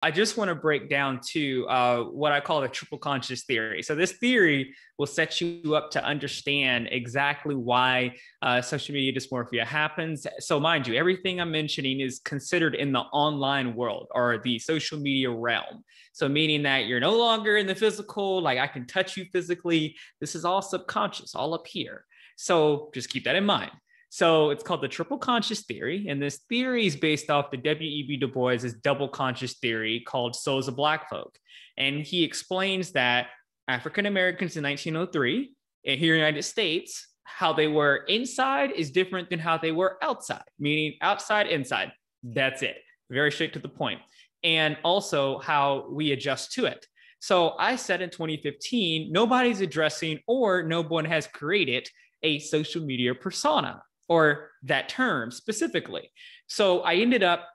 I just want to break down to what I call the triple conscious theory. So this theory will set you up to understand exactly why social media dysmorphia happens. So mind you, everything I'm mentioning is considered in the online world or the social media realm. So meaning that you're no longer in the physical, like I can touch you physically. This is all subconscious, all up here. So just keep that in mind. So it's called the triple conscious theory. And this theory is based off the W.E.B. Du Bois's double conscious theory called Souls of Black Folk. And he explains that African Americans in 1903 here in the United States, how they were inside is different than how they were outside, meaning outside, inside. That's it. Very straight to the point. And also how we adjust to it. So I said in 2015, nobody's addressing or no one has created a social media persona, or that term specifically. So I ended up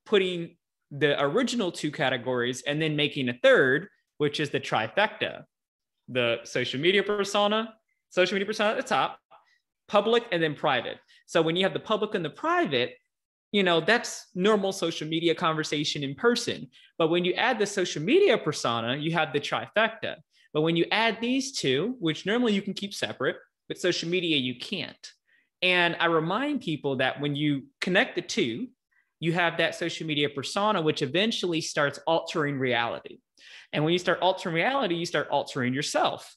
putting the original two categories and then making a third, which is the trifecta, the social media persona at the top, public, and then private. So when you have the public and the private, that's normal social media conversation in person. But when you add the social media persona, you have the trifecta. But when you add these two, which normally you can keep separate, but social media, you can't. And I remind people that when you connect the two, you have that social media persona, which eventually starts altering reality. And when you start altering reality, you start altering yourself.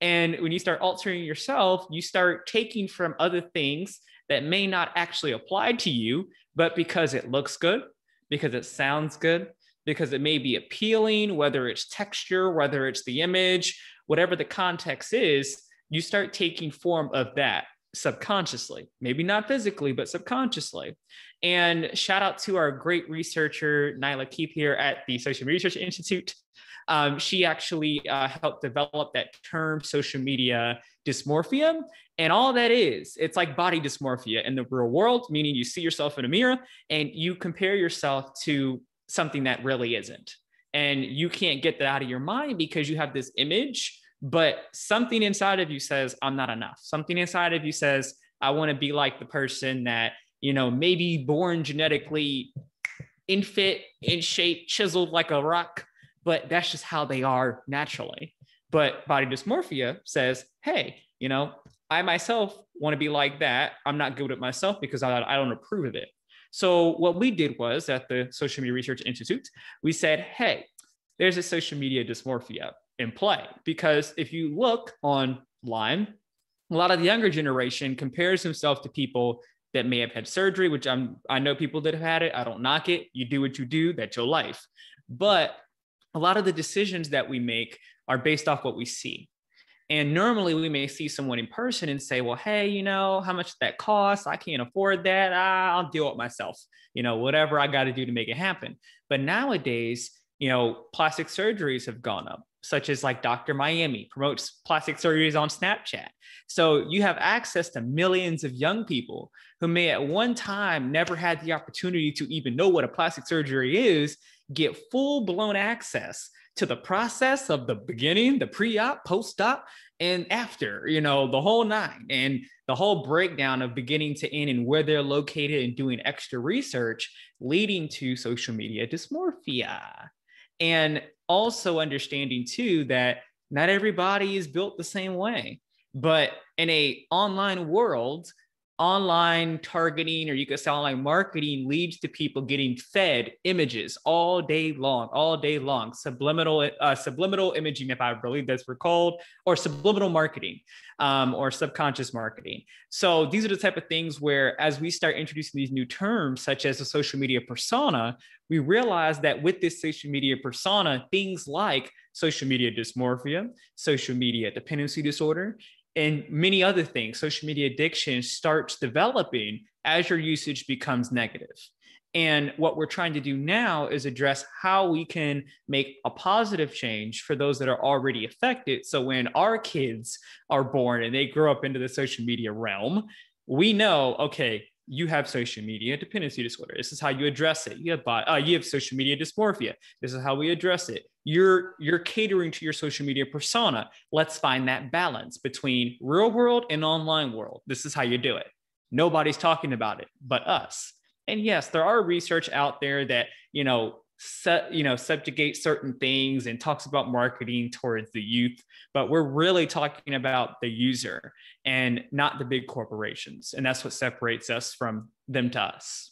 And when you start altering yourself, you start taking from other things that may not actually apply to you, but because it looks good, because it sounds good, because it may be appealing, whether it's texture, whether it's the image, whatever the context is, you start taking form of that subconsciously, maybe not physically, but subconsciously. And shout out to our great researcher, Nyla Keep here at the Social Research Institute. She actually helped develop that term, social media dysmorphia. And all that is, it's like body dysmorphia in the real world, meaning you see yourself in a mirror and you compare yourself to something that really isn't. And you can't get that out of your mind because you have this image, but something inside of you says, I'm not enough. Something inside of you says, I want to be like the person that, maybe born genetically in fit, in shape, chiseled like a rock, but that's just how they are naturally. But body dysmorphia says, hey, I myself want to be like that. I'm not good with myself because I don't approve of it. So what we did was at the Social Media Research Institute, we said, hey, there's a social media dysmorphia in play. Because if you look online, a lot of the younger generation compares himself to people that may have had surgery, which I know people that have had it. I don't knock it. You do what you do. That's your life. But a lot of the decisions that we make are based off what we see. And normally we may see someone in person and say, well, hey, how much that costs? I can't afford that. I'll deal with myself, whatever I got to do to make it happen. But nowadays, plastic surgeries have gone up, such as like Dr. Miami promotes plastic surgeries on Snapchat. So you have access to millions of young people who may at one time never had the opportunity to even know what a plastic surgery is, get full blown access to the process of the beginning, the pre-op, post-op, and after, the whole nine, and the whole breakdown of beginning to end and where they're located and doing extra research, leading to social media dysmorphia. And also understanding too that not everybody is built the same way, but in a online world, online targeting, or you could say online marketing, leads to people getting fed images all day long, subliminal imaging, if I believe that's what it's called, or subliminal marketing, or subconscious marketing. So these are the type of things where, as we start introducing these new terms, such as a social media persona, we realize that with this social media persona, things like social media dysmorphia, social media dependency disorder, and many other things, social media addiction starts developing as your usage becomes negative. And what we're trying to do now is address how we can make a positive change for those that are already affected. So when our kids are born and they grow up into the social media realm, we know, okay, you have social media dependency disorder. This is how you address it. You have social media dysmorphia. This is how we address it. You're catering to your social media persona. Let's find that balance between real world and online world. This is how you do it. Nobody's talking about it but us. And yes, there are research out there that, subjugate certain things and talks about marketing towards the youth, but we're really talking about the user and not the big corporations. And that's what separates us from them to us.